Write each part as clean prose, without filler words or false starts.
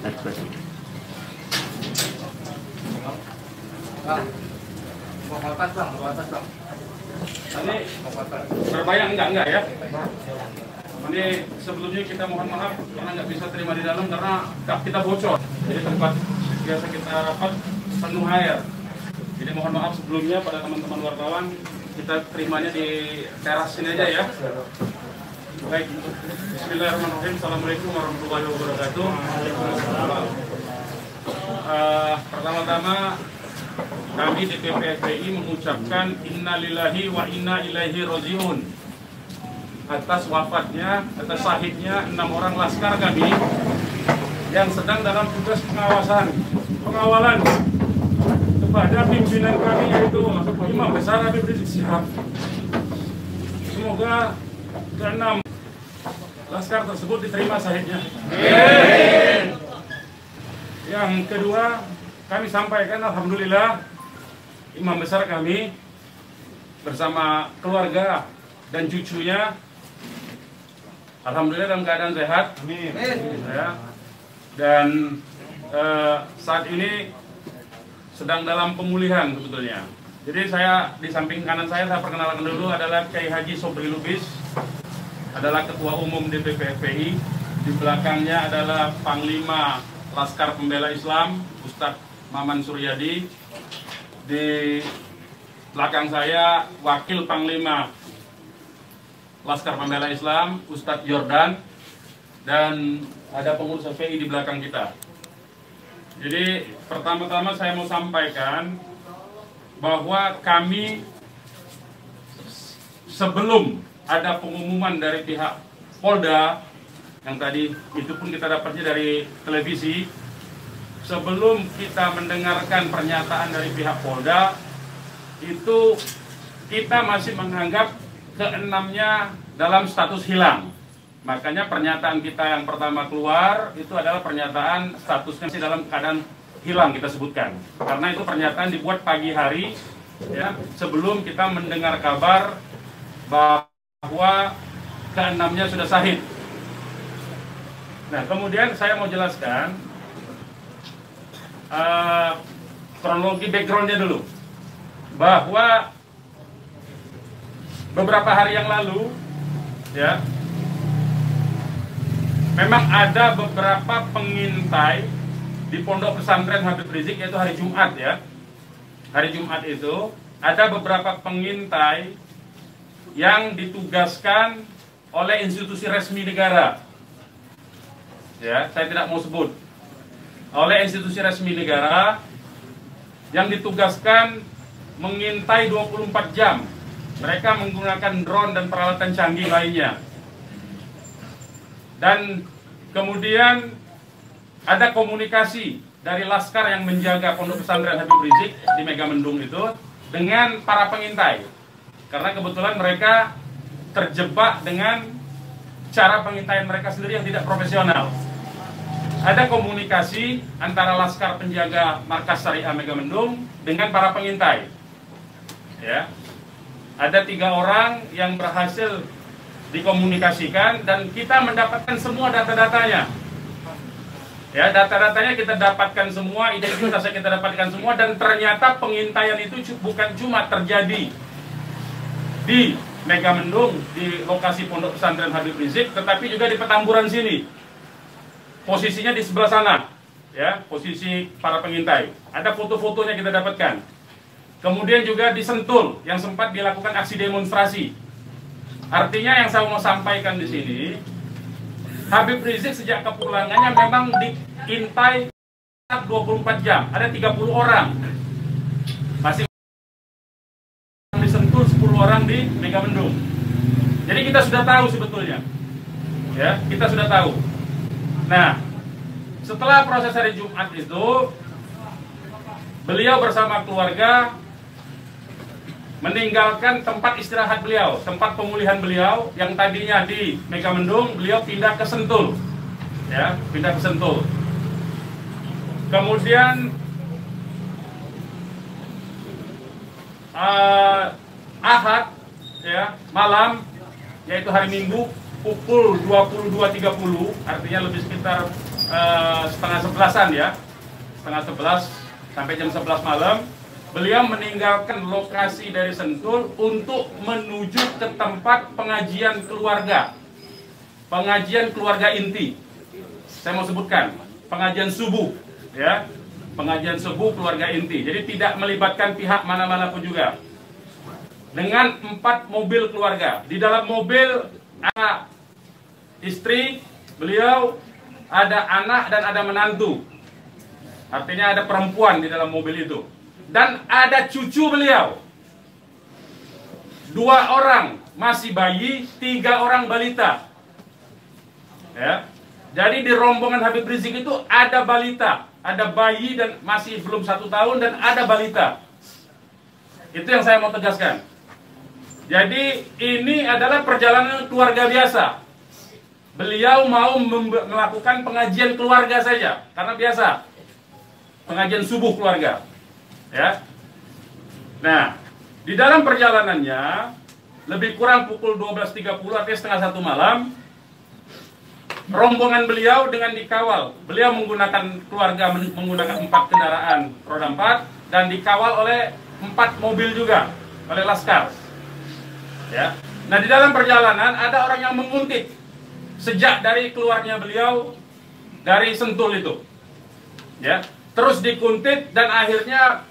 Ekspresi. Bang, mau kotak bang, Ini berbayang enggak ya? Ini sebelumnya kita mohon maaf karena nggak bisa terima di dalam karena kap kita bocor. Jadi tempat biasa kita rapat penuh air. Jadi mohon maaf sebelumnya pada teman-teman wartawan, kita terimanya di teras sini aja ya. Baik, Bismillahirrahmanirrahim. Assalamualaikum warahmatullahi wabarakatuh. Pertama-tama kami DPP FPI mengucapkan innalillahi wa inna ilaihi rajiun atas wafatnya, atas syahidnya 6 orang laskar kami yang sedang dalam tugas pengawalan kepada pimpinan kami yaitu Imam Besar Habib Rizik Syihab. Semoga ke-6 laskar tersebut diterima syahidnya. Yang kedua, kami sampaikan alhamdulillah Imam Besar kami bersama keluarga dan cucunya alhamdulillah dalam keadaan sehat. Amin. Ya. Dan saat ini sedang dalam pemulihan sebetulnya. Jadi saya di samping kanan saya perkenalkan dulu adalah Kiai Haji Sobri Lubis, adalah Ketua Umum DPP FPI. Di belakangnya adalah Panglima Laskar Pembela Islam Ustadz Maman Suryadi. Di belakang saya Wakil Panglima Laskar Pembela Islam Ustadz Jordan, dan ada pengurus FPI di belakang kita. Jadi pertama-tama saya mau sampaikan bahwa kami sebelum ada pengumuman dari pihak Polda, yang tadi itu pun kita dapatnya dari televisi, sebelum kita mendengarkan pernyataan dari pihak Polda, itu kita masih menganggap ke-6-nya dalam status hilang. Makanya pernyataan kita yang pertama keluar itu adalah pernyataan statusnya masih dalam keadaan hilang kita sebutkan. Karena itu pernyataan dibuat pagi hari ya, sebelum kita mendengar kabar bahwa ke-6-nya sudah syahid. Nah, kemudian saya mau jelaskan kronologi backgroundnya dulu, bahwa beberapa hari yang lalu ya, memang ada beberapa pengintai di Pondok Pesantren Habib Rizik, yaitu hari Jumat ya. Hari Jumat itu ada beberapa pengintai yang ditugaskan oleh institusi resmi negara. Ya, saya tidak mau sebut. Oleh institusi resmi negara yang ditugaskan mengintai 24 jam. Mereka menggunakan drone dan peralatan canggih lainnya. Dan kemudian ada komunikasi dari laskar yang menjaga Pondok Pesantren Habib Rizik di Megamendung itu dengan para pengintai. Karena kebetulan mereka terjebak dengan cara pengintaian mereka sendiri yang tidak profesional. Ada komunikasi antara laskar penjaga markas Syariah Megamendung dengan para pengintai. Ya. Ada 3 orang yang berhasil dikomunikasikan dan kita mendapatkan semua data-datanya. Ya, data-datanya kita dapatkan semua, identitasnya kita dapatkan semua, dan ternyata pengintaian itu bukan cuma terjadi di Megamendung, di lokasi Pondok Pesantren Habib Rizik, tetapi juga di Petamburan sini. Posisinya di sebelah sana, ya, posisi para pengintai. Ada foto-fotonya kita dapatkan. Kemudian juga di Sentul yang sempat dilakukan aksi demonstrasi. Artinya yang saya mau sampaikan di sini, Habib Rizik sejak kepulangannya memang diintai 24 jam. Ada 30 orang. Masih di Sentul, 10 orang di Megamendung. Jadi kita sudah tahu sebetulnya. Ya, kita sudah tahu. Nah, setelah proses hari Jumat itu, beliau bersama keluarga meninggalkan tempat istirahat beliau, tempat pemulihan beliau yang tadinya di Megamendung, beliau pindah ke Sentul, ya, pindah ke Sentul. Kemudian Ahad, ya, malam, yaitu hari Minggu, pukul 22.30, artinya lebih sekitar setengah 11-an ya, setengah 11 sampai jam 11 malam, beliau meninggalkan lokasi dari Sentul untuk menuju ke tempat pengajian keluarga inti. Saya mau sebutkan, pengajian subuh, ya, pengajian subuh keluarga inti. Jadi tidak melibatkan pihak mana-mana pun juga. Dengan 4 mobil keluarga. Di dalam mobil ada istri beliau, ada anak dan ada menantu. Artinya ada perempuan di dalam mobil itu. Dan ada cucu beliau. 2 orang masih bayi, 3 orang balita. Ya. Jadi di rombongan Habib Rizik itu ada balita, ada bayi dan masih belum 1 tahun dan ada balita. Itu yang saya mau tegaskan. Jadi ini adalah perjalanan keluarga biasa. Beliau mau melakukan pengajian keluarga saja, karena biasa pengajian subuh keluarga, ya. Nah, di dalam perjalanannya lebih kurang pukul 12.30 artinya setengah 1 malam, rombongan beliau dengan dikawal. Beliau menggunakan keluarga menggunakan 4 kendaraan roda 4 dan dikawal oleh 4 mobil juga oleh laskar. Ya. Nah, di dalam perjalanan ada orang yang menguntit sejak dari keluarnya beliau dari Sentul itu. Ya, terus dikuntit dan akhirnya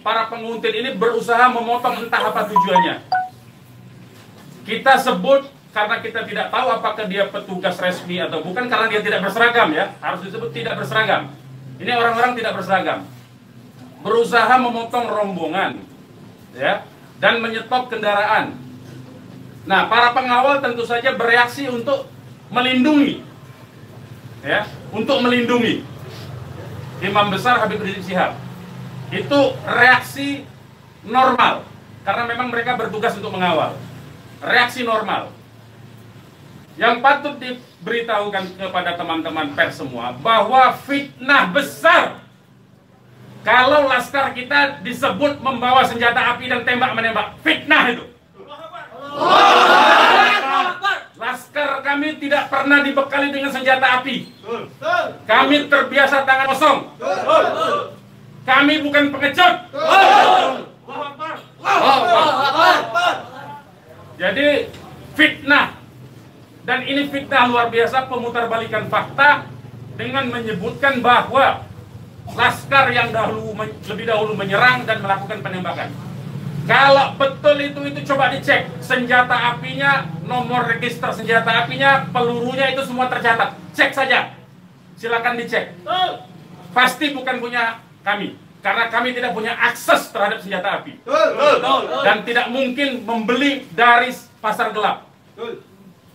para penguntit ini berusaha memotong, entah apa tujuannya. Kita sebut karena kita tidak tahu apakah dia petugas resmi atau bukan, karena dia tidak berseragam, ya. Harus disebut tidak berseragam. Ini orang-orang tidak berseragam. Berusaha memotong rombongan, ya, dan menyetop kendaraan. Nah, para pengawal tentu saja bereaksi untuk melindungi, ya, untuk melindungi Imam Besar Habib Rizik Syihab. Itu reaksi normal, karena memang mereka bertugas untuk mengawal. Reaksi normal. Yang patut diberitahukan kepada teman-teman pers semua, bahwa fitnah besar kalau laskar kita disebut membawa senjata api dan tembak-menembak. Fitnah itu. Laskar kami tidak pernah dibekali dengan senjata api. Kami terbiasa tangan kosong. Kami bukan pengecut. Jadi fitnah. Dan ini fitnah luar biasa, pemutarbalikan fakta dengan menyebutkan bahwa laskar yang lebih dahulu menyerang dan melakukan penembakan. Kalau betul itu coba dicek senjata apinya, nomor register senjata apinya, pelurunya itu semua tercatat. Cek saja, silakan dicek. Pasti bukan punya kami, karena kami tidak punya akses terhadap senjata api dan tidak mungkin membeli dari pasar gelap.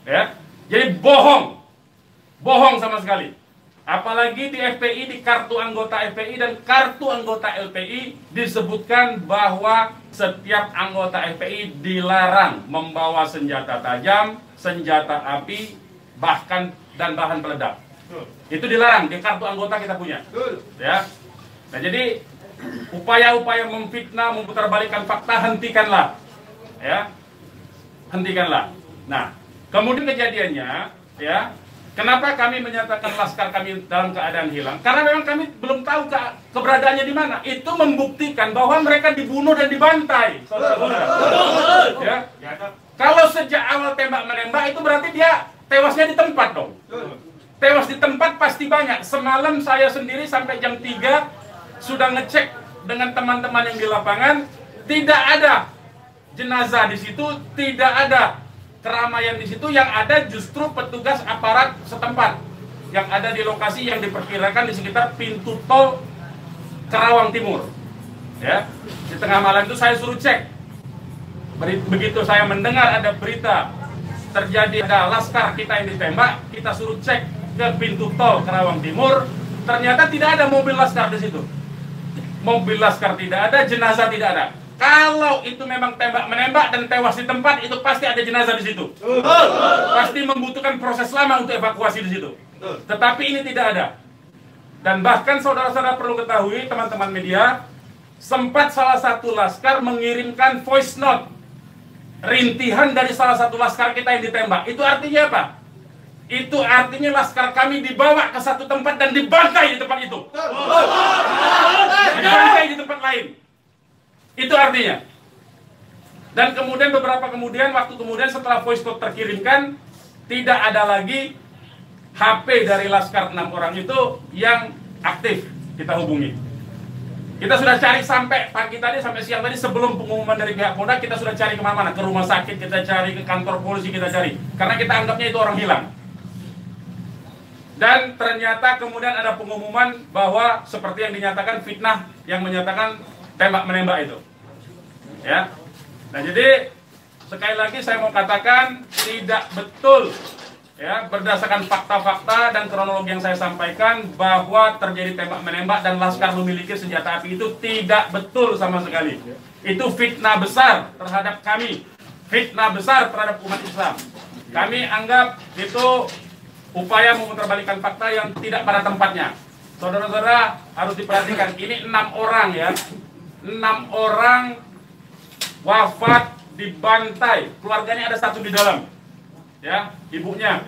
Ya, jadi bohong sama sekali. Apalagi di FPI, di kartu anggota FPI dan kartu anggota LPI disebutkan bahwa setiap anggota FPI dilarang membawa senjata tajam, senjata api, bahkan dan bahan peledak. Itu dilarang di kartu anggota kita punya. Ya. Nah, jadi upaya-upaya memfitnah, memutarbalikkan fakta hentikanlah. Ya. Hentikanlah. Nah, kemudian kejadiannya, ya. Kenapa kami menyatakan laskar kami dalam keadaan hilang? Karena memang kami belum tahu keberadaannya di mana. Itu membuktikan bahwa mereka dibunuh dan dibantai, saudara-saudara. Ya. Kalau sejak awal tembak menembak itu berarti dia tewasnya di tempat dong. Tewas di tempat pasti banyak. Semalam saya sendiri sampai jam 3 sudah ngecek dengan teman-teman yang di lapangan, tidak ada jenazah di situ, tidak ada keramaian di situ. Yang ada justru petugas aparat setempat yang ada di lokasi yang diperkirakan di sekitar pintu tol Karawang Timur. Ya, di tengah malam itu saya suruh cek. Begitu saya mendengar ada berita terjadi ada laskar kita yang ditembak, kita suruh cek ke pintu tol Karawang Timur. Ternyata tidak ada mobil laskar di situ. Mobil laskar tidak ada, jenazah tidak ada. Kalau itu memang tembak menembak dan tewas di tempat, itu pasti ada jenazah di situ. Pasti membutuhkan proses lama untuk evakuasi di situ. Tetapi ini tidak ada. Dan bahkan saudara-saudara perlu ketahui, teman-teman media, sempat salah satu laskar mengirimkan voice note rintihan dari salah satu laskar kita yang ditembak. Itu artinya apa? itu artinya laskar kami dibawa ke satu tempat dan dibantai di tempat itu. Dibantai di tempat lain. Itu artinya. Dan kemudian waktu kemudian setelah voice note terkirimkan, tidak ada lagi HP dari laskar 6 orang itu yang aktif kita hubungi. Kita sudah cari sampai pagi tadi, sampai siang tadi sebelum pengumuman dari pihak Polda, kita sudah cari kemana-mana, ke rumah sakit kita cari, ke kantor polisi kita cari, karena kita anggapnya itu orang hilang. Dan ternyata kemudian ada pengumuman bahwa seperti yang dinyatakan fitnah, yang menyatakan tembak menembak itu. Ya. Nah, jadi sekali lagi saya mau katakan tidak betul, ya, berdasarkan fakta-fakta dan kronologi yang saya sampaikan bahwa terjadi tembak menembak dan laskar memiliki senjata api itu tidak betul sama sekali. Itu fitnah besar terhadap kami, fitnah besar terhadap umat Islam. Kami anggap itu upaya memutarbalikkan fakta yang tidak pada tempatnya. Saudara-saudara harus diperhatikan, ini 6 orang ya, 6 orang wafat dibantai, keluarganya ada 1 di dalam, ya, ibunya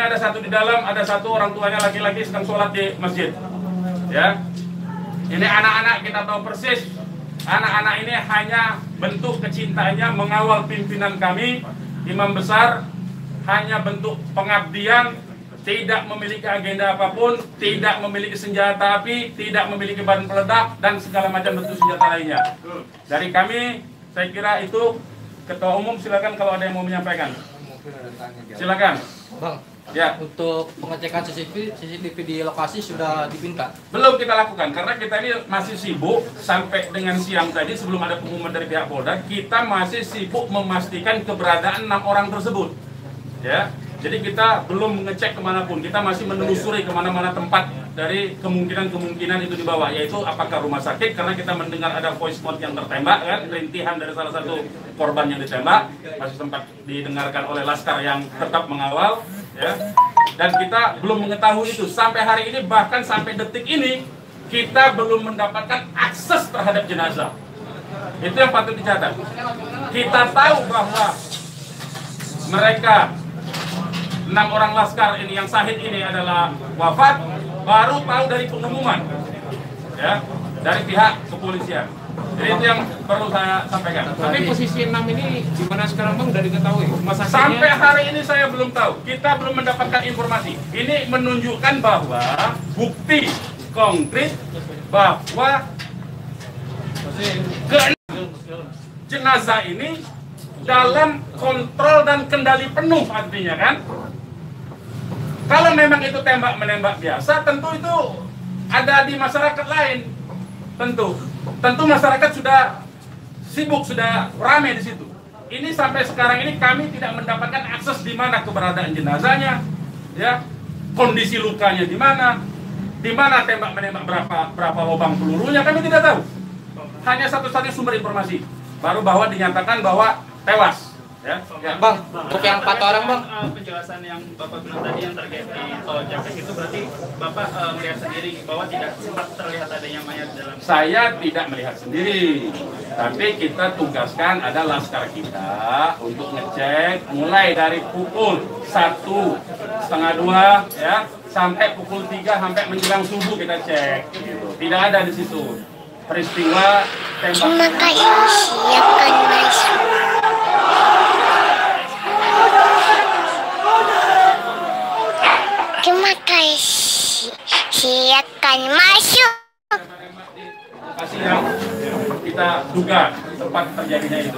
ada 1 di dalam, ada 1 orang tuanya laki-laki sedang sholat di masjid, ya. Ini anak-anak kita tahu persis, anak-anak ini hanya bentuk kecintaannya mengawal pimpinan kami, imam besar, hanya bentuk pengabdian, tidak memiliki agenda apapun, tidak memiliki senjata api, tidak memiliki bahan peledak, dan segala macam bentuk senjata lainnya. Dari kami, saya kira itu. Ketua Umum silakan kalau ada yang mau menyampaikan. Silakan. Bang, ya, untuk pengecekan CCTV di lokasi sudah dipinta? Belum kita lakukan, karena kita ini masih sibuk sampai dengan siang tadi sebelum ada pengumuman dari pihak Polda, kita masih sibuk memastikan keberadaan 6 orang tersebut. Ya. Jadi kita belum mengecek kemanapun, kita masih menelusuri kemana-mana tempat dari kemungkinan-kemungkinan itu dibawa, yaitu apakah rumah sakit, karena kita mendengar ada voice note yang tertembak, kan, rintihan dari salah satu korban yang ditembak, masih sempat didengarkan oleh laskar yang tetap mengawal, ya. Dan kita belum mengetahui itu, sampai hari ini, bahkan sampai detik ini, kita belum mendapatkan akses terhadap jenazah. Itu yang patut dicatat. Kita tahu bahwa mereka 6 orang laskar ini yang syahid ini adalah wafat, baru tahu dari pengumuman, ya, dari pihak kepolisian. Jadi itu yang perlu saya sampaikan. Tapi posisi 6 ini di mana sekarang Bang, udah diketahui? Sampai hari ini saya belum tahu. Kita belum mendapatkan informasi. Ini menunjukkan bahwa bukti konkret bahwa jenazah ini dalam kontrol dan kendali penuh, artinya kan. Kalau memang itu tembak-menembak biasa, tentu itu ada di masyarakat lain. Tentu masyarakat sudah sibuk, sudah ramai di situ. Ini sampai sekarang ini kami tidak mendapatkan akses di mana keberadaan jenazahnya, ya, kondisi lukanya di mana tembak-menembak, berapa lubang pelurunya, kami tidak tahu. Hanya satu-satunya sumber informasi, baru bahwa dinyatakan bahwa tewas. Ya. Bang, untuk yang 4 orang Bang, penjelasan yang Bapak bilang tadi yang terkait di tol Japek itu berarti Bapak melihat sendiri bahwa tidak sempat terlihat adanya mayat dalam. Saya tidak melihat sendiri, tapi kita tugaskan ada laskar kita untuk ngecek mulai dari pukul 1:30 ya sampai pukul 3 sampai menjelang subuh kita cek. Gitu. Tidak ada di situ peristiwa tembak. Terima kasih, siapkan masuk. Terima kasih, silakan masuk. Lokasi yang kita duga tempat terjadinya itu.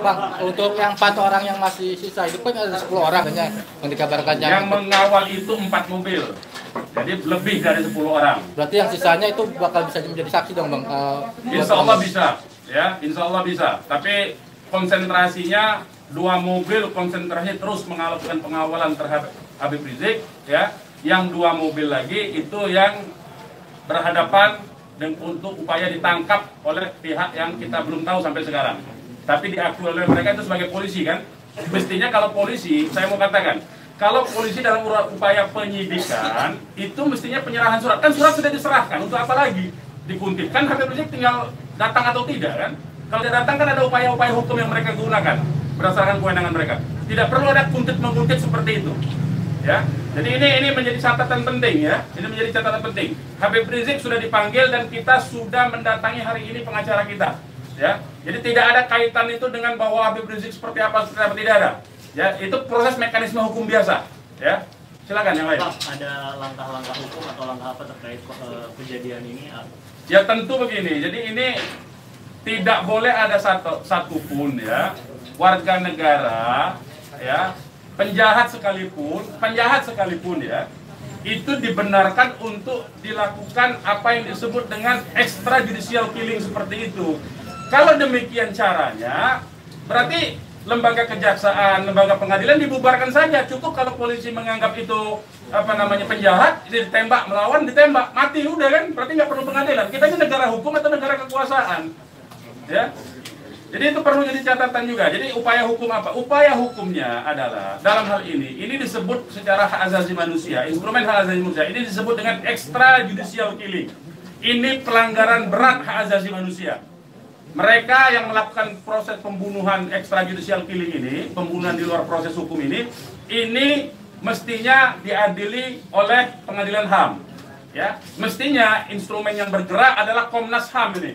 Bang, untuk yang 4 orang yang masih sisa itu kan ada 10 orang kan yang dikabarkan Yang mengawal itu 4 mobil, jadi lebih dari 10 orang. Berarti yang sisanya itu bakal bisa menjadi saksi dong Bang? Insya Allah bisa, ya, Insya Allah bisa. Tapi konsentrasinya 2 mobil konsentrasi terus melakukan pengawalan terhadap Habib Rizik, ya. Yang 2 mobil lagi itu yang berhadapan dan untuk upaya ditangkap oleh pihak yang kita belum tahu sampai sekarang. Tapi diakui oleh mereka itu sebagai polisi kan. Mestinya kalau polisi, saya mau katakan, kalau polisi dalam upaya penyidikan itu mestinya penyerahan surat. Kan surat sudah diserahkan, untuk apa lagi dikuntit? Kan Habib Rizik tinggal datang atau tidak kan. Kalau dia datang kan ada upaya-upaya hukum yang mereka gunakan berdasarkan kewenangan mereka. Tidak perlu ada kuntit-menguntit seperti itu. Ya. Jadi ini menjadi catatan penting ya. Ini menjadi catatan penting. Habib Rizik sudah dipanggil dan kita sudah mendatangi hari ini pengacara kita. Ya. Jadi tidak ada kaitan itu dengan bahwa Habib Rizik seperti apa tidak ada. Ya, itu proses mekanisme hukum biasa. Ya. Silakan yang lain. Pak, ada langkah-langkah hukum atau langkah apa terkait kejadian ini? Ya tentu begini. Jadi ini tidak boleh ada satupun ya warga negara ya penjahat sekalipun ya itu dibenarkan untuk dilakukan apa yang disebut dengan extrajudicial killing seperti itu. Kalau demikian caranya berarti lembaga kejaksaan, lembaga pengadilan dibubarkan saja. Cukup kalau polisi menganggap itu penjahat, ditembak, melawan, ditembak, mati udah kan, berarti nggak perlu pengadilan. Kita ini negara hukum atau negara kekuasaan, ya. Jadi itu perlu jadi catatan juga. Jadi upaya hukum apa? Upaya hukumnya adalah dalam hal ini disebut secara hak asasi manusia, instrumen hak asasi manusia. Ini disebut dengan extrajudicial killing. Ini pelanggaran berat hak asasi manusia. Mereka yang melakukan proses pembunuhan extrajudicial killing ini, pembunuhan di luar proses hukum ini mestinya diadili oleh pengadilan HAM. Ya, mestinya instrumen yang bergerak adalah Komnas HAM ini.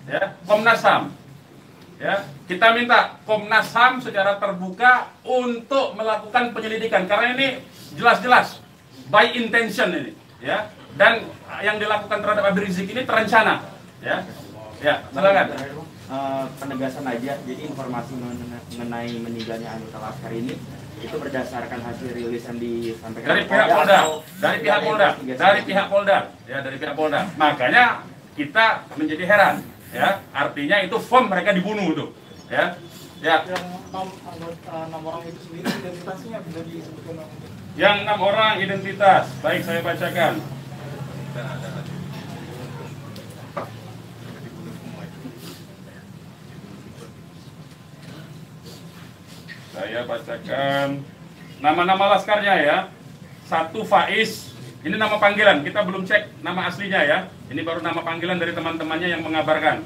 Ya, Komnas HAM. Ya, kita minta Komnas HAM secara terbuka untuk melakukan penyelidikan karena ini jelas-jelas by intention ini, ya. Dan yang dilakukan terhadap Habib Rizik ini terencana, ya. Ya, silakan. Penegasan aja, jadi informasi mengenai meninggalnya Anita Laskar ini itu berdasarkan hasil rilis yang disampaikan dari pihak Polda, dari pihak Polda. Makanya kita menjadi heran, ya. Artinya itu firm mereka dibunuh tuh, ya. Ya. Yang 6 orang itu sendiri identitasnya bisa disebutkan. Yang 6 orang identitas, baik saya bacakan. Saya bacakan nama-nama laskarnya ya. 1 Faiz, ini nama panggilan, kita belum cek nama aslinya ya. Ini baru nama panggilan dari teman-temannya yang mengabarkan.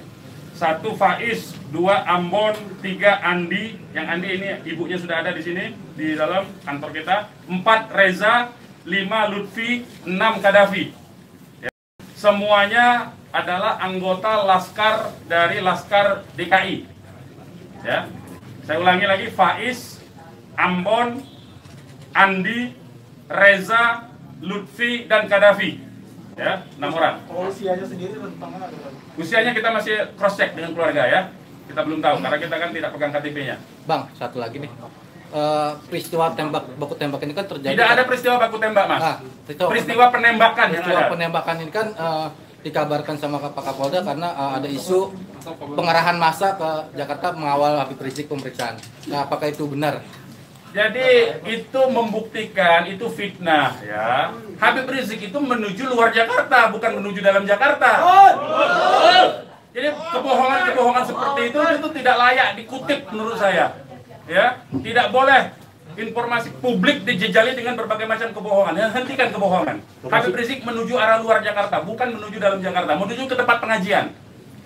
1 Faiz, 2 Ambon, 3 Andi. Yang Andi ini ibunya sudah ada di sini di dalam kantor kita. 4 Reza, 5 Lutfi, 6 Kadafi. Ya. Semuanya adalah anggota laskar dari Laskar DKI. Ya. Saya ulangi lagi, Faiz, Ambon, Andi, Reza, Lutfi, dan Kadafi. Ya, 6 orang. Usianya sendiri rentangan ada. Usianya kita masih cross check dengan keluarga ya. Kita belum tahu karena kita kan tidak pegang KTP-nya. Bang, satu lagi nih. Peristiwa baku tembak ini kan terjadi. Tidak ada peristiwa baku tembak, Mas. Peristiwa penembakan yang ada. Peristiwa penembakan ini kan dikabarkan sama Pak Kapolda karena ada isu pengarahan massa ke Jakarta mengawal Habib Rizik pemeriksaan. Nah, apakah itu benar? Jadi itu membuktikan itu fitnah ya. Habib Rizik itu menuju luar Jakarta, bukan menuju dalam Jakarta. Jadi kebohongan-kebohongan seperti itu tidak layak dikutip menurut saya. Ya, tidak boleh informasi publik dijejali dengan berbagai macam kebohongan. Hentikan kebohongan. Habib Rizik menuju arah luar Jakarta, bukan menuju dalam Jakarta. Menuju ke tempat pengajian.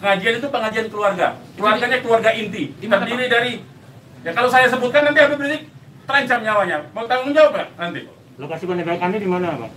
Pengajian itu pengajian keluarga. Keluarganya keluarga inti. Terdiri dari, ya kalau saya sebutkan nanti Habib Rizik terancam nyawanya. Mau tanggung jawab nggak nanti? Lokasi penembakannya di mana, Pak?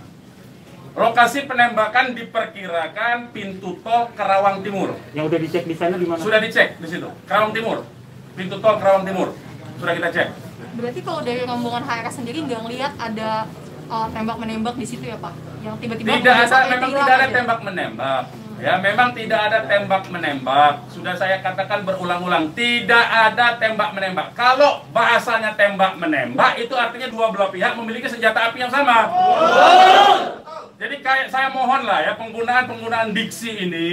Lokasi penembakan diperkirakan pintu tol Karawang Timur. Yang udah dicek di sana di mana? Sudah dicek di situ. Karawang Timur. Pintu tol Karawang Timur. Sudah kita cek. Berarti kalau dari rombongan HRS sendiri nggak ngelihat ada tembak-menembak di situ ya Pak? Yang tiba-tiba memang tidak ada tembak-menembak. Ya, memang tidak ada tembak-menembak. Sudah saya katakan berulang-ulang, tidak ada tembak-menembak. Kalau bahasanya tembak-menembak, itu artinya dua belah pihak memiliki senjata api yang sama. Jadi kayak saya mohon lah ya, penggunaan diksi ini,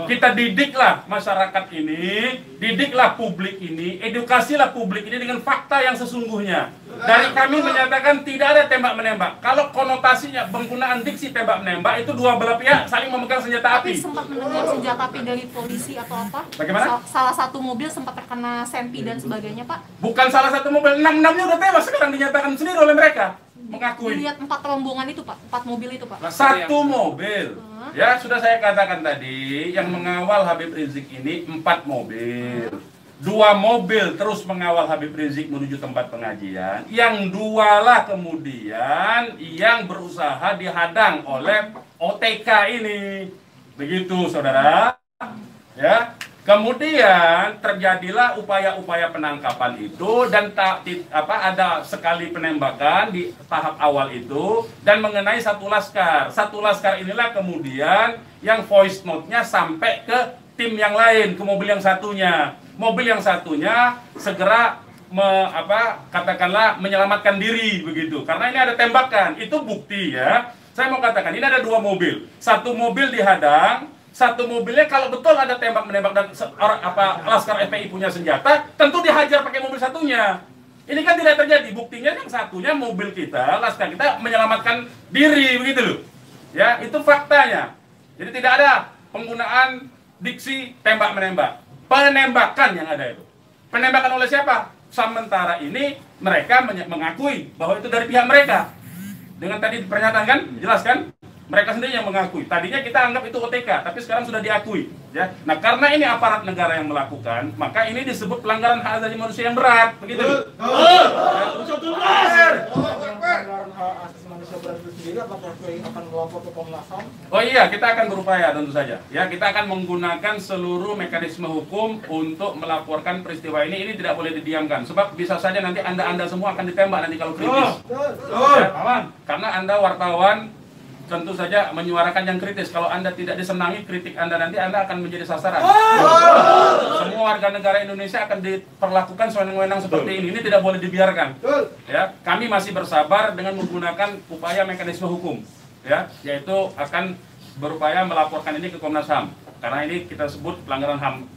kita didiklah masyarakat ini, didiklah publik ini, edukasilah publik ini dengan fakta yang sesungguhnya. Dari kami menyatakan tidak ada tembak-menembak. Kalau konotasinya penggunaan diksi tembak-menembak, itu dua belah pihak saling memegang senjata api. Tapi sempat mendengar senjata api dari polisi atau apa? Bagaimana? Salah satu mobil sempat terkena sempi dan sebagainya Pak? Bukan salah satu mobil, 6-6-nya udah tewas sekarang dinyatakan sendiri oleh mereka. Mengakui. Lihat 4 rombongan itu Pak, 4 mobil itu Pak. Satu mobil. Ya, sudah saya katakan tadi, yang mengawal Habib Rizik ini 4 mobil. 2 mobil terus mengawal Habib Rizik menuju tempat pengajian, yang 2 lah kemudian yang berusaha dihadang oleh OTK ini. Begitu saudara. Ya. Kemudian terjadilah upaya-upaya penangkapan itu dan ada sekali penembakan di tahap awal itu dan mengenai satu laskar. Satu laskar inilah kemudian yang voice note-nya sampai ke tim yang lain, ke mobil yang satunya. Mobil yang satunya segera katakanlah menyelamatkan diri begitu. Karena ini ada tembakan, itu bukti ya. Saya mau katakan ini ada 2 mobil. Satu mobil dihadang, satu mobilnya kalau betul ada tembak-menembak dan laskar FPI punya senjata, tentu dihajar pakai mobil satunya. Ini kan tidak terjadi. Buktinya yang satunya mobil kita, laskar kita menyelamatkan diri begitu loh. Ya, itu faktanya. Jadi tidak ada penggunaan diksi tembak-menembak. Penembakan yang ada itu. Penembakan oleh siapa? Sementara ini mereka mengakui bahwa itu dari pihak mereka. Dengan tadi pernyataan kan, jelas kan? Mereka sendiri yang mengakui. Tadinya kita anggap itu OTK, tapi sekarang sudah diakui. Ya. Nah, karena ini aparat negara yang melakukan, maka ini disebut pelanggaran hak asasi manusia yang berat. Begitu. Oh iya, kita akan berupaya tentu saja. Ya, kita akan menggunakan seluruh mekanisme hukum untuk melaporkan peristiwa ini. Ini tidak boleh didiamkan. Sebab bisa saja nanti Anda semua akan ditembak nanti kalau kritis. Ya, karena Anda wartawan tentu saja menyuarakan yang kritis. Kalau Anda tidak disenangi kritik Anda, nanti Anda akan menjadi sasaran. Semua warga negara Indonesia akan diperlakukan sewenang-wenang seperti ini. Ini tidak boleh dibiarkan. Ya, kami masih bersabar dengan menggunakan upaya mekanisme hukum. Ya, yaitu akan berupaya melaporkan ini ke Komnas HAM. Karena ini kita sebut pelanggaran HAM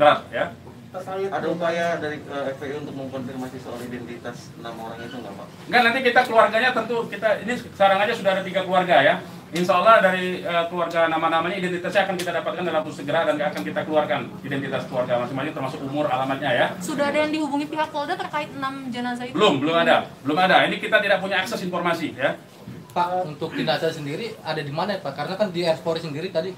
berat. Ya. Ada upaya dari FPI untuk mengkonfirmasi soal identitas 6 orang itu nggak Pak? Enggak, nanti kita keluarganya tentu ini sekarang aja sudah ada 3 keluarga ya. Insya Allah dari keluarga nama-namanya identitasnya akan kita dapatkan dalam waktu segera dan akan kita keluarkan identitas keluarga masing-masing termasuk umur, alamatnya ya. Sudah ada yang dihubungi pihak Polda terkait 6 jenazah itu? Belum ada. Ini kita tidak punya akses informasi ya. Pak, untuk jenazah sendiri ada di mana ya Pak? Karena kan di Polri sendiri tadi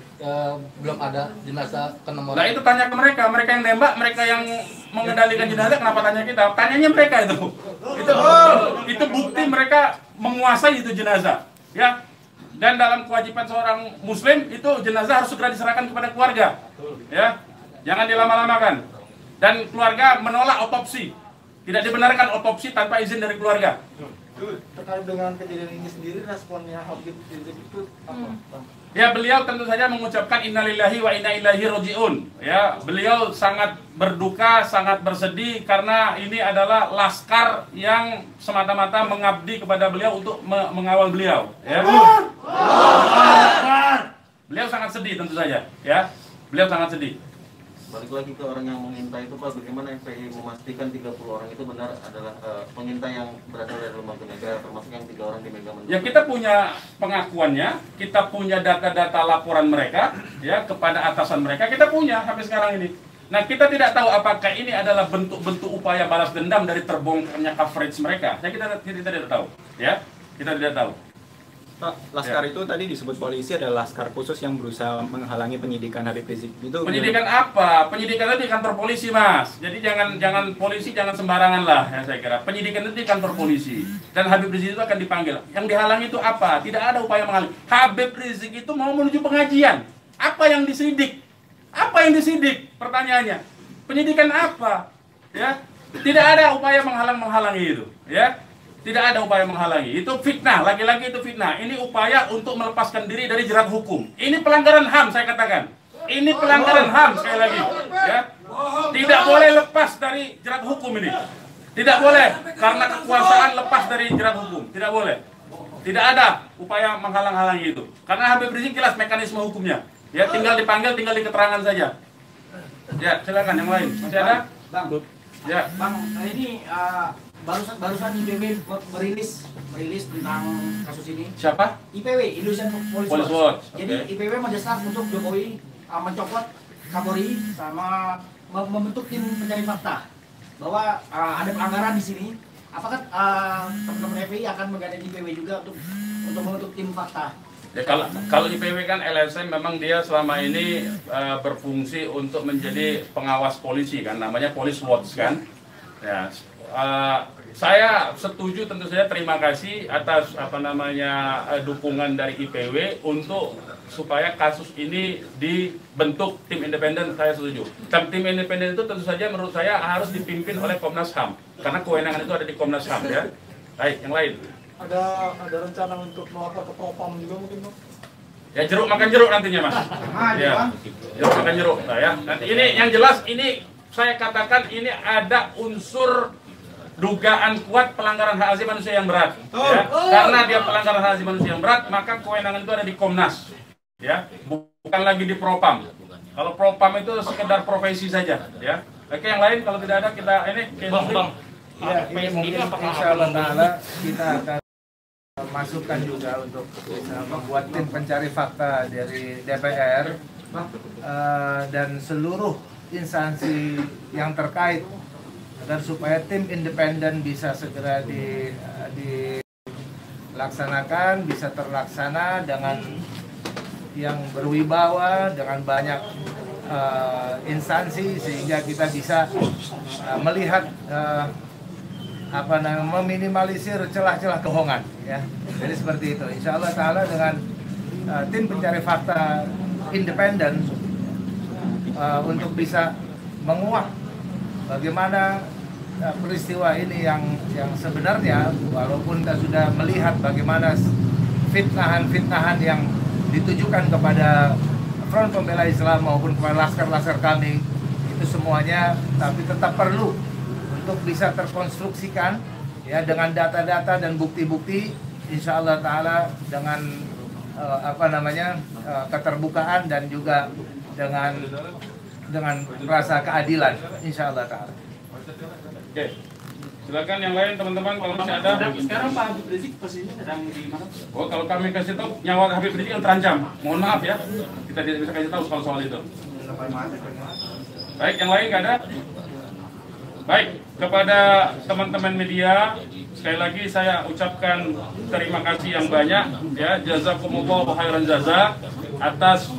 belum ada jenazah ke-6 orang. Nah itu tanya ke mereka yang nembak, mereka yang mengendalikan jenazah, kenapa tanya kita? Tanyanya mereka itu. Itu bukti mereka menguasai itu jenazah, ya. Dan dalam kewajiban seorang Muslim itu jenazah harus segera diserahkan kepada keluarga, ya. Jangan dilama-lamakan. Dan keluarga menolak otopsi, tidak dibenarkan otopsi tanpa izin dari keluarga. Terkait dengan kejadian ini sendiri, responnya Habib Rizik itu apa? Ya, beliau tentu saja mengucapkan innalillahi wa inna ilaihi rajiun. Ya, beliau sangat berduka, sangat bersedih karena ini adalah laskar yang semata-mata mengabdi kepada beliau untuk mengawal beliau. Ya. Beliau sangat sedih tentu saja. Ya, beliau sangat sedih. Balik lagi ke orang yang mengintai itu Pak, bagaimana FPI memastikan 30 orang itu benar adalah pengintai yang berasal dari lembaga negara, termasuk yang 3 orang di Megamendung? Ya, kita punya pengakuannya, kita punya data-data laporan mereka ya kepada atasan mereka, kita punya sampai sekarang ini. Nah, kita tidak tahu apakah ini adalah bentuk-bentuk upaya balas dendam dari terbongkarnya coverage mereka. Ya, kita tidak tahu, ya. Kita tidak tahu. Pak, laskar itu tadi disebut polisi adalah laskar khusus yang berusaha menghalangi penyidikan Habib Rizik. Itu penyidikan apa? Penyidikan itu di kantor polisi, Mas. Jadi jangan polisi jangan sembarangan lah ya saya kira. Penyidikan itu di kantor polisi dan Habib Rizik itu akan dipanggil. Yang dihalangi itu apa? Tidak ada upaya menghalangi. Habib Rizik itu mau menuju pengajian. Apa yang disidik? Apa yang disidik? Pertanyaannya. Penyidikan apa? Ya. Tidak ada upaya menghalangi itu, ya. Tidak ada upaya menghalangi. Itu fitnah, lagi-lagi itu fitnah. Ini upaya untuk melepaskan diri dari jerat hukum. Ini pelanggaran HAM saya katakan. Ini pelanggaran HAM sekali lagi, ya. Tidak boleh lepas dari jerat hukum ini. Tidak boleh karena kekuasaan lepas dari jerat hukum. Tidak boleh. Tidak ada upaya menghalang-halangi itu. Karena Habib Rizik jelas mekanisme hukumnya. Ya, tinggal dipanggil, tinggal di keterangan saja. Ya, silakan yang lain. Masih ada? Bang. Ya. Bang, ini barusan IPW merilis tentang kasus ini. Siapa? IPW, Indonesian Police Police Watch. Watch. Jadi Okay. IPW mendesak untuk Jokowi mencopot Kapolri sama membentuk tim pencari fakta bahwa ada pelanggaran di sini. Apakah teman-teman FPI akan menggandeng IPW juga untuk membentuk tim fakta? Ya, kalau IPW kan LSM memang dia selama ini berfungsi untuk menjadi pengawas polisi kan, namanya Police Watch kan. Ya, saya setuju, tentu saja terima kasih atas dukungan dari IPW untuk supaya kasus ini dibentuk tim independen. Saya setuju. Tim independen itu tentu saja menurut saya harus dipimpin oleh Komnas HAM karena kewenangan itu ada di Komnas HAM ya. Baik, yang lain. Ada rencana untuk melapor ke Propam juga mungkin, Bang? Ya, jeruk makan jeruk nantinya, Mas. Ya, jeruk makan jeruk. Nah, ya. Nanti ini yang jelas ini saya katakan ini ada unsur dugaan kuat pelanggaran hak asasi manusia yang berat. Ya. Karena dia pelanggaran hak asasi manusia yang berat, maka kewenangan itu ada di Komnas. Ya, bukan lagi di Propam. Kalau Propam itu sekedar profesi saja, ya. Oke, yang lain kalau tidak ada kita ini Bang. Ya, ini mungkin insyaallah taala kita akan masukkan juga untuk bisa membuat tim pencari fakta dari DPR dan seluruh instansi yang terkait agar supaya tim independen bisa segera dilaksanakan, bisa terlaksana dengan yang berwibawa, dengan banyak instansi sehingga kita bisa melihat meminimalisir celah-celah kebohongan ya. Jadi seperti itu. Insya Allah taala dengan tim pencari fakta independen untuk bisa menguak bagaimana peristiwa ini yang sebenarnya, walaupun kita sudah melihat bagaimana fitnahan-fitnahan yang ditujukan kepada Front Pembela Islam maupun kepada laskar-laskar kami itu semuanya, tapi tetap perlu untuk bisa terkonstruksikan ya dengan data-data dan bukti-bukti, insya Allah taala dengan keterbukaan dan juga dengan rasa keadilan, insya Allah taala. Oke, silakan yang lain teman-teman kalau masih ada. Sekarang Pak Habib Rizik posisinya sedang di mana? Oh, kalau kami kasih tahu nyawa Habib Rizik yang terancam, mohon maaf ya, kita tidak bisa kasih tahu soal itu. Baik, yang lain nggak ada? Baik, kepada teman-teman media, sekali lagi saya ucapkan terima kasih yang banyak ya, jazakumullah khairan jaza atas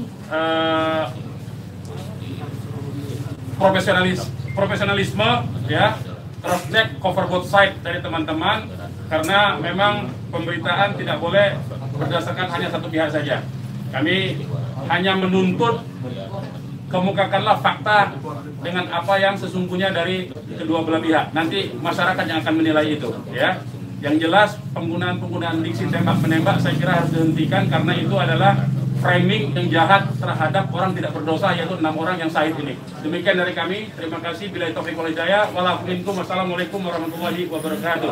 profesionalisme ya, cross check cover both side dari teman-teman, karena memang pemberitaan tidak boleh berdasarkan hanya satu pihak saja. Kami hanya menuntut kemukakanlah fakta dengan apa yang sesungguhnya dari kedua belah pihak. Nanti masyarakat yang akan menilai itu, ya. Yang jelas penggunaan diksi tembak menembak saya kira harus dihentikan karena itu adalah framing yang jahat terhadap orang tidak berdosa, yaitu 6 orang yang syahid ini. Demikian dari kami. Terima kasih. Billahi taufiq wal hidayah. Wassalamualaikum warahmatullahi wabarakatuh.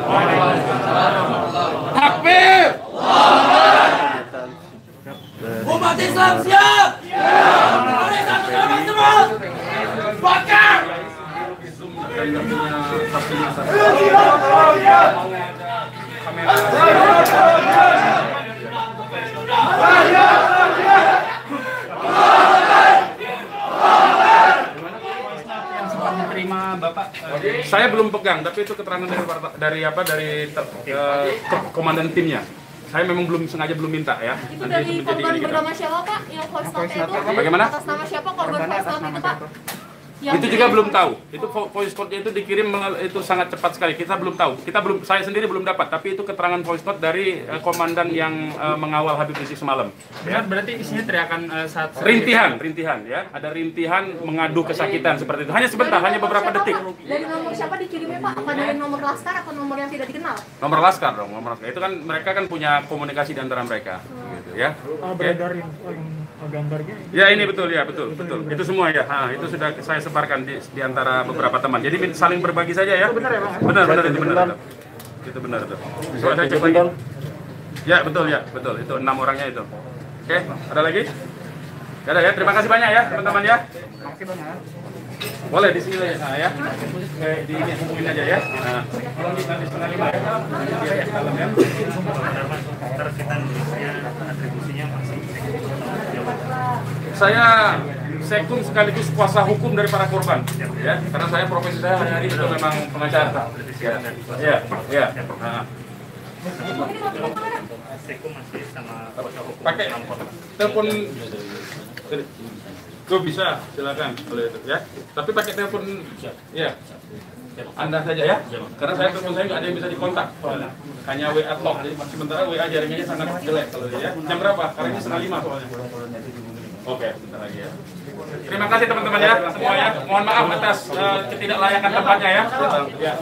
Takbir! Umat Islam siap! Bakar! Menerima Bapak saya belum pegang, tapi itu keterangan dari komandan timnya. Saya memang belum minta ya. Itu dari korban bernama siapa Pak? Yang voice note itu? Bagaimana? Atas nama siapa korban voice note itu Pak? Itu juga belum tahu. Itu voice note itu dikirim itu sangat cepat sekali. Kita belum tahu. Saya sendiri belum dapat. Tapi itu keterangan voice note dari komandan yang mengawal Habib Rizik semalam. Ya, berarti isinya teriakan saat rintihan ya. Ada rintihan mengadu kesakitan seperti itu. Hanya sebentar, hanya beberapa detik. Dari nomor siapa dikirimnya Pak? Apa dari nomor laskar atau nomor yang tidak dikenal? Nomor laskar dong, nomor laskar. Itu kan mereka kan punya komunikasi di antara mereka. Gitu ya. Beredarin gambarnya. Ya ini betul. Itu semua ya. Itu sudah saya sebarkan di antara beberapa teman. Jadi saling berbagi saja ya. Benar ya Bang? Benar itu benar. Itu benar itu. Coba saya cek lagi. Ya betul. Itu 6 orangnya itu. Oke, ada lagi? Gak ada ya. Terima kasih banyak ya teman-teman ya. Oke Bang ya. Boleh di sini ya. Di hubungin aja ya. Nah, tolong di 4:30 ya. Di dalam ya. Atribusinya masih saya sekum sekaligus kuasa hukum dari para korban, ya, karena saya profesi saya hari-hari itu memang pengacara. Ya. Nah. Pakai telepon. Tuh bisa, silakan boleh itu ya. Tapi pakai telepon ya. Anda saja ya. Karena saya telepon saya nggak ada yang bisa dikontak. Hanya WA talk. Jadi sementara WA jaringannya sangat jelek kalau ya. Jam berapa? Karena ini 4:30 soalnya. Oke, sebentar lagi ya. Terima kasih teman-teman ya semuanya. Mohon maaf atas ketidaklayakan tempatnya ya. Ya.